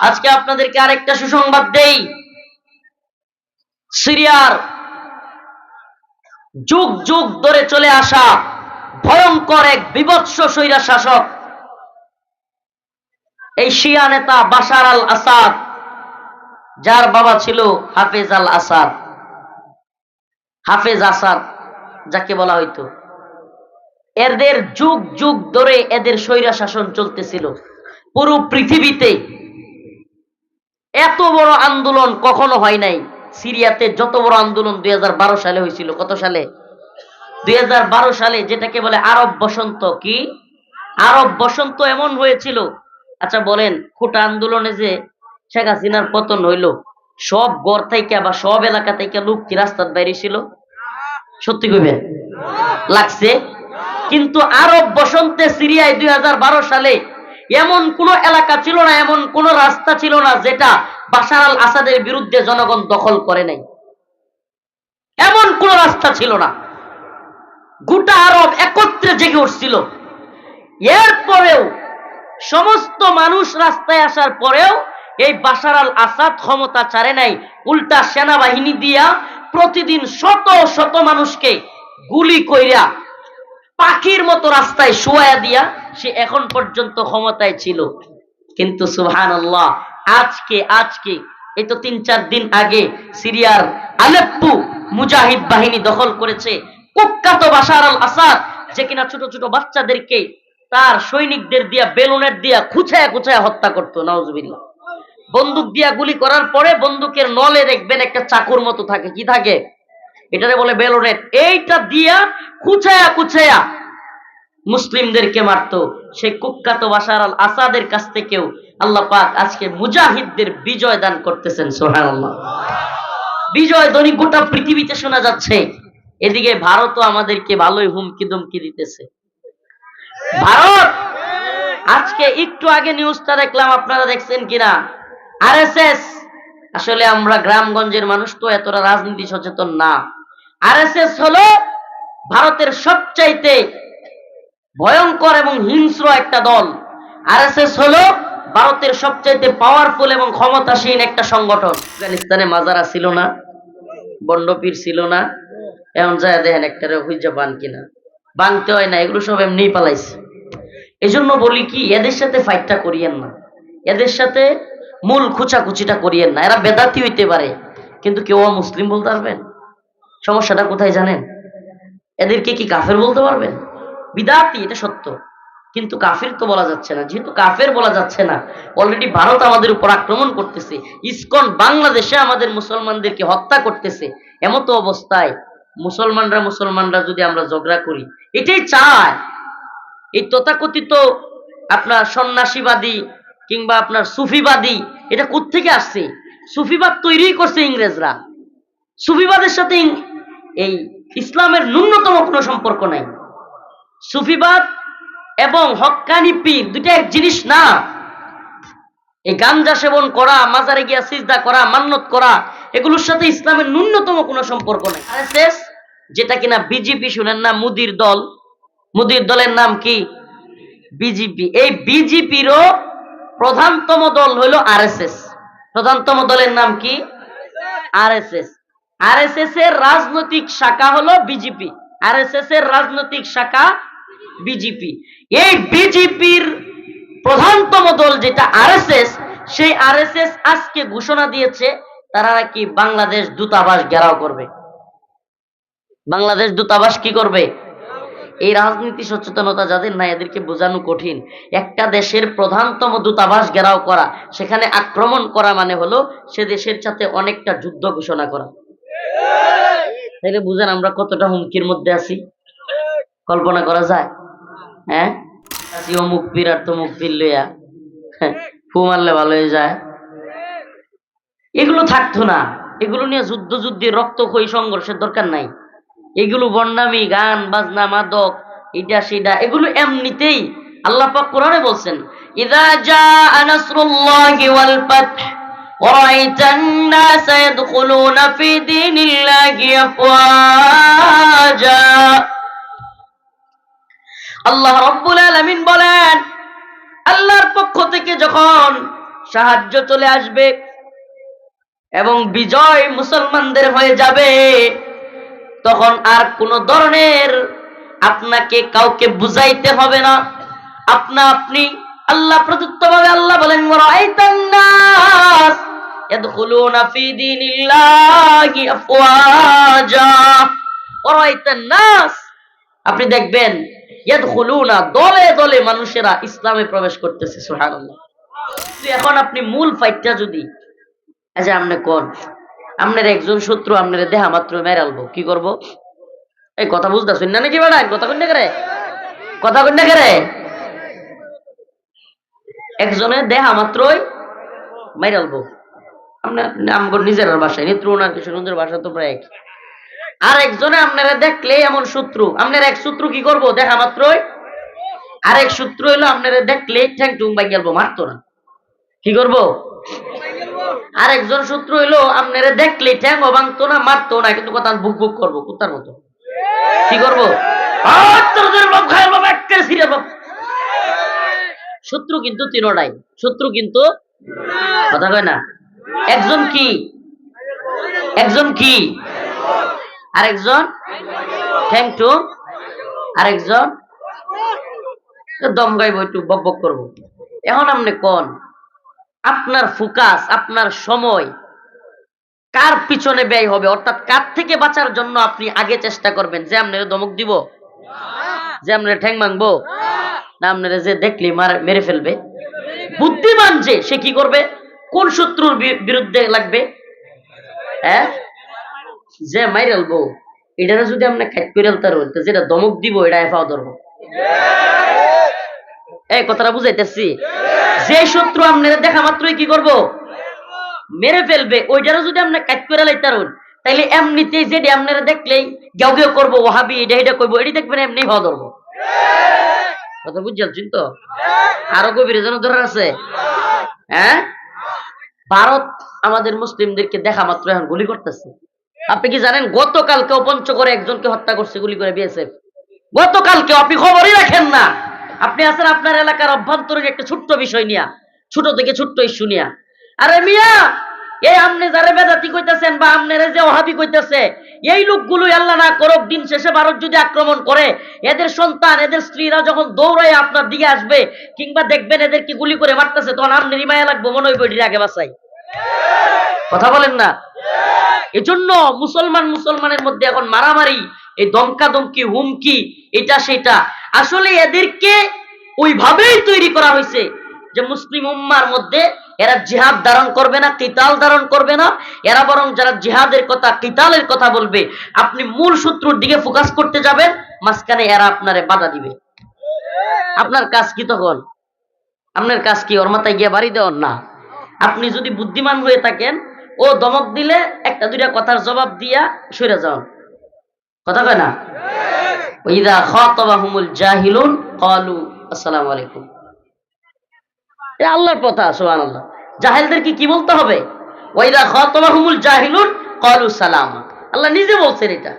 আজকে আপনাদেরকে আরেকটা সুসংবাদ দেই। সিরিয়ার যুগ যুগ ধরে চলে আসা ভয়ঙ্কর এক বিভৎস স্বৈরা শাসক, এই শিয়া নেতা বাশার আল আসাদ, যার বাবা ছিল হাফেজ আল আসাদ, হাফেজ আসাদ যাকে বলা হইতো, এদের যুগ যুগ ধরে এদের স্বৈরা শাসন চলতেছিল। পুরো পৃথিবীতে এত বড় আন্দোলন কখনো হয় নাই। সিরিয়াতে যত বড় আন্দোলন 2012 সালে হয়েছিল। কত সালে? 2012 সালে, যেটাকে বলে আরব বসন্ত। কি আরব বসন্ত এমন হয়েছিল। আচ্ছা বলেন, খোটা আন্দোলনে যে শেখ হাসিনার পতন হইল, সব গড় থেকে বা সব এলাকা থেকে লোক কি রাস্তার বাইরে ছিল? সত্যি কইবেন? লাগছে। কিন্তু আরব বসন্তে সিরিয়ায় 2012 সালে এমন কোন এলাকা ছিল না, এমন কোন রাস্তা ছিল না যেটা বাশার আল আসাদের বিরুদ্ধে জনগণ দখল করে নাই। এমন কোন রাস্তা ছিল না। গোটা আরব একত্রে জেগে উঠছিল। এরপরেও সমস্ত মানুষ রাস্তায় আসার পরেও এই বাশার আল আসাদ ক্ষমতা ছাড়ে নাই। উল্টা সেনাবাহিনী দিয়া প্রতিদিন শত শত মানুষকে গুলি কইরা পাখির মতো রাস্তায় শুয়ায়া দিয়া সে এখন পর্যন্ত ক্ষমতায় ছিল। কিন্তু সুবহানাল্লাহ, আজকে এই তো 3-4 দিন আগে সিরিয়ার আলেপ্পো মুজাহিদ বাহিনী দখল করেছে। কুখ্যাত বাশার আল আসাদ, যে কিনা ছোট ছোট বাচ্চাদেরকে তার সৈনিকদের দিয়া বেলুনের দিয়া খুঁচায়া খুঁচায়া হত্যা করতো। নাউজুবিল্লাহ। বন্দুক দিয়া গুলি করার পরে বন্দুকের নলে দেখবেন একটা চাকুর মতো থাকে। কি থাকে? এটারে বলে বেলুনের। এইটা দিয়া খুঁচায়া খুঁচায়া মুসলিমদেরকে মারতো। সেই কুখ্যাত বাশার আল আসাদের কাছ থেকেও আল্লাহ পাক আজকে মুজাহিদদের বিজয় দান করতেছেন। সুবহানাল্লাহ। বিজয় ধ্বনি গোটা পৃথিবীতে শোনা যাচ্ছে। এদিকে ভারতও আমাদেরকে ভালোই হুমকি ধমকি দিতেছে। ভারত আজকে একটু আগে নিউজটা দেখলাম, আপনারা দেখছেন কিনা? আরএসএস, আসলে আমরা গ্রামগঞ্জের মানুষ তো এতটা রাজনীতি সচেতন না। আরএসএস হলো ভারতের সবচাইতে ভয়ঙ্কর এবং হিংস্র একটা দল। আরএসএস হলো ভারতের সবচাইতে পাওয়ারফুল এবং ক্ষমতাসীন একটা সংগঠন। আফগানিস্তানে মাজারা ছিল না, বন্ডপীর ছিল না, এখন যায় দেখেন একটারে হুইজা বান কিনা, বানতে হয় না, এগুলো সব এমনি পালাইছে। এই জন্য বলি কি, এদের সাথে ফাইটটা করিয়েন না, এদের সাথে মূল খুচাখুচিটা করিয়েন না। এরা বেদাতি হইতে পারে, কিন্তু কেউ মুসলিম বলতে পারবেন? সমস্যাটা কোথায় জানেন? এদেরকে কি কাফের বলতে পারবেন? বিদাতি, এটা সত্য, কিন্তু কাফের তো বলা যাচ্ছে না। যেহেতু কাফের বলা যাচ্ছে না, অলরেডি ভারত আমাদের উপর আক্রমণ করতেছে, ইসকন বাংলাদেশে আমাদের মুসলমানদেরকে হত্যা করতেছে। এমতো অবস্থায় মুসলমানরা যদি আমরা ঝগড়া করি, এটাই চায়। এই তথাকথিত আপনার সন্ন্যাসীবাদী কিংবা আপনার সুফিবাদী, এটা কোত্থেকে আসছে? সুফিবাদ তৈরি করছে ইংরেজরা। সুফিবাদের সাথে এই ইসলামের ন্যূনতম কোনো সম্পর্ক নাই। সুফিবাদ এবং হক্কানি পীর দুইটা এক জিনিস না। এই গাঞ্জা সেবন করা, মাজারে গিয়া সিজদা করা, মান্নত করা, এগুলোর সাথে ইসলামের ন্যূনতম কোনো সম্পর্ক নাই। আরএসএস, যেটা কিনা বিজেপি, শুনেন না, মুদির দল, মুদির দলের নাম কি? বিজেপি। এই বিজেপিরও প্রধানতম দল হলো আরএসএস। প্রধানতম দলের নাম কি? আরএসএস। আরএসএস এর রাজনৈতিক শাখা হলো বিজেপি। আরএসএস এর রাজনৈতিক শাখা বিজেপি। এই বিজেপির প্রধানতম দল যেটা আরএসএস, সেই আরএসএস আজকে ঘোষণা দিয়েছে তারা কি বাংলাদেশ দূতাবাস ঘেরাও করবে। বাংলাদেশ দূতাবাস কি করবে? এই রাজনীতি সচেতনতা যাদের নাই, এদেরকে বোঝানো কঠিন। একটা দেশের প্রধানতম দূতাবাস ঘেরাও করা, সেখানে আক্রমণ করা মানে হলো সে দেশের সাথে অনেকটা যুদ্ধ ঘোষণা করা। তাইলে বুঝেন আমরা কতটা হুমকির মধ্যে আছি, কল্পনা করা যায়? হ্যাঁ, অমুক পীর আর তমুক পীর লইয়া ফু মারলে ভালো হয়ে যায়। এগুলো থাকতো না। এগুলো নিয়ে যুদ্ধে রক্তক্ষয়ী সংঘর্ষের দরকার নাই। এগুলো বন্ডামি, গান বাজনা, মাদক, এটা সেটা, এগুলো এমনিতেই আল্লাহ পাক কোরআনে বলছেন, ইযা জাআ নাসরুল্লাহি ওয়াল ফাথ ওয়া রাআইতান নাসা ইয়াদখুলুনা ফি দীনিল্লাহি আফওয়াজা। আল্লাহ রাব্বুল আলামিন বলেন, আল্লাহর পক্ষ থেকে যখন সাহায্য চলে আসবে এবং বিজয় মুসলমানদের হয়ে যাবে। তখন আর কোন ধরনের আপনাকে কাউকে বুঝাইতে হবে না, আপনা আপনি আল্লাহ প্রদত্ত ভাবে আল্লাহ বলেন ওয়ারাইতান নাস ইয়াদখুলুনা ফি দীনিল্লাহি আফওয়াজা। ওয়ারাইতান নাস, আপনি দেখবেন ইয়াদখুলুনা, দলে দলে মানুষেরা ইসলামে প্রবেশ করতেছে। সুবহানাল্লাহ। এখন আপনি মূল ফাইটটা যদি আচ্ছা আপনি কোন আপনার একজন শত্রু আপনার দেহা মাত্র মেরালবো, কি করব? এই কথা বুঝতেছেন না নাকি বেড়ান? কথা কন্যা করে, কথা কন্যা করে। একজনে দেহা মাত্রই মেরালবো, আপনার নিজের ভাষায় নেত্রকোনার কিশোরগঞ্জের ভাষা তো প্রায় এক। আর একজনে আপনারা দেখলে এমন শত্রু, আপনার এক শত্রু কি করব? দেখা মাত্রই। আরেক শত্রু হইলো আপনারা দেখলে ঠ্যাং টুং ভাঙালবো, মারতো না, কি করব? আরেকজন শত্রু হইলো আপনারা দেখলে ঠ্যাং ভাঙতো না, মারতো না, কিন্তু কথা বুক বুক করবো কুত্তার মতো, কি করব? শত্রু কিন্তু তিনটাই, শত্রু কিন্তু কথা কয় না। একজন কি, একজন কি, আরেকজন ঠ্যাং টুং, আরেকজন দম গাইব, একটু বক বক করবো। এখন আপনি কোন আপনার ফোকাস, আপনার সময় কার পিছনে ব্যয় হবে, অর্থাৎ কার থেকে বাঁচার জন্য আপনি আগে চেষ্টা করবেন? যে আপনার দমক দিব, যে আপনার ঠ্যাং ভাঙবো, না আপনার যে দেখলি মেরে ফেলবে? বুদ্ধিমান যে সে কি করবে? কোন শত্রুর বিরুদ্ধে লাগবে? হ্যাঁ, যে মাইরালবো এটা যদি আপনি খাইট করে আলতার হইতে, যেটা দমক দিব এটা এফাও ধরবো। এই কথাটা বুঝাইতেছি? যে শত্রু আপনারা দেখা মাত্রই কি করব? মেরে ফেলবে, ওইটারও যদি আপনি কাট করে লাইতার হন, তাইলে এমনিতেই যেটা আপনারা দেখলেই গেউ গেউ করবো, ওহাবি এটা এটা করবো, এটি দেখবেন এমনি হওয়া ধরবো। কথা বুঝছেন তো? আরো গভীরে যেন ধরার আছে। হ্যাঁ, ভারত আমাদের মুসলিমদেরকে দেখা মাত্র এখন গুলি করতেছে। আপনি কি জানেন গতকালকেও পঞ্চগড়ে একজনকে হত্যা করছে গুলি করে বিএসএফ? গতকালকে আপনি খবরই রাখেন না। আপনি আছেন আপনার এলাকার অভ্যন্তরীণ একটা ছোট্ট বিষয় নিয়া, ছোট থেকে ছোট্ট ইস্যু নিয়া। আরে মিয়া, এই আমনে যারা বেদাতি কইতেছেন বা আমনেরে যে ওহাবি কইতেছে, এই লোকগুলোই আল্লাহ না করুক দিন শেষে ভারত যদি আক্রমণ করে, এদের সন্তান এদের স্ত্রীরা যখন দৌড়ায় আপনার দিকে আসবে, কিংবা দেখবেন এদেরকে গুলি করে মারতেছে, তখন আমনেরই মায়া লাগবো, মনে হইব এটির আগে বাঁচাই। কথা বলেন না? এজন্য মুসলমানের মধ্যে এখন মারামারি, এই দমকা দমকি, হুমকি, এটা সেটা, আসলে এদেরকে ওইভাবেই তৈরি করা হয়েছে যে মুসলিম উম্মার মধ্যে এরা জিহাদ ধারণ করবে না, কিতাল ধারণ করবে না। এরা বরং যারা জিহাদের কথা, কিতালের কথা বলবে, আপনি মূল শত্রুর দিকে ফোকাস করতে যাবেন, মাঝখানে এরা আপনারে বাধা দিবে। আপনার কাজ কি তখন? আপনার কাজ কি ওর মাথায় গিয়ে বাড়ি দেওয়ার না? আপনি যদি বুদ্ধিমান হয়ে থাকেন, ও দমক দিলে একটা দুইটা কথার জবাব দিয়া সরে যাও। কথা কয় না? ওয়াইদা খাতাবাহুমুল জাহিলুন ক্বালু আসসালামু আলাইকুম। এটা আল্লাহর কথা, সুবহানাল্লাহ। জাহেলদেরকে কি বলতে হবে? ওয়াইদা খাতাবাহুমুল জাহিলুন ক্বালু সালামা। আল্লাহ নিজে বলছেন এটা,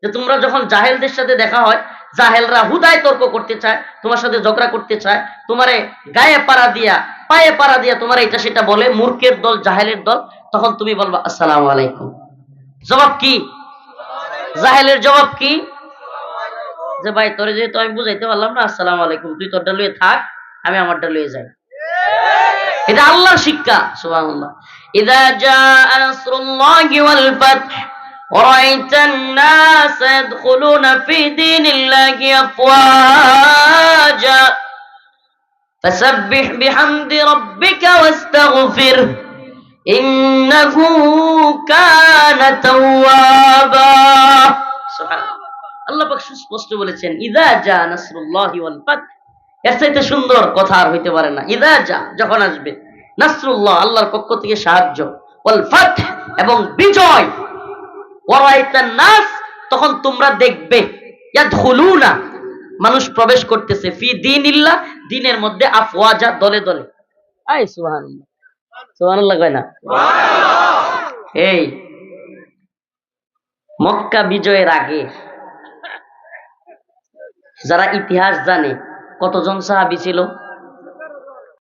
যে তোমরা যখন জাহেলদের সাথে দেখা হয়, জাহেলরা হুদায় তর্ক করতে চায়, তোমার সাথে ঝগড়া করতে চায়, তোমারে গায়ে পাড়া দিয়া, পায়ে পাড়া দিয়া তোমার এটা সেটা বলে, মূর্খের দল, জাহেলের দল, তখন তুমি বলবা আসসালামু আলাইকুম। জবাব কি? জাহেলের জবাব কি? যে ভাই তোরে যেহেতু আমি বুঝাইতে পারলাম না, আসসালামু আলাইকুম, তুই তোরটা লয়ে থাক, আমি আমারটা লয়ে যাই। এটা আল্লাহর শিক্ষা। সুবহানাল্লাহ। ইযা জাআ নাসরুল্লাহি ওয়াল ফাth ওয়ারাইতান নাস ইয়াদখুলুনা ফি দীনিল্লাহি আফওয়াজা ফাসাব্বিহ বিহামদি রাব্বিকা ওয়াস্তাগফির ইন্নাহু কানা তাওয়াবা। সুবহানাল্লাহ। আল্লাহ পাক সুস্পষ্ট বলেছেন, ইযা জাআ নাসরুল্লাহি ওয়াল ফাth, এর চাইতে সুন্দর কথা আর হইতে পারে না। ইযা জা, যখন আসবে, নাসরুল্লাহ, আল্লাহর পক্ষ থেকে সাহায্য, ওয়াল ফাথ, এবং বিজয়, ওয়ারাইতান নাস, তখন তোমরা দেখবে, ইয়াদখুলুনা, মানুষ প্রবেশ করতেছে, ফি দীনিল্লাহ, দ্বীনের মধ্যে, আফওয়াজা, দলে দলে। আয় সুবহানাল্লাহ, সুবহানাল্লাহ কয় না? সুবহানাল্লাহ। এই মক্কা বিজয়ের আগে যারা ইতিহাস জানে, কতজন সাহাবী ছিল?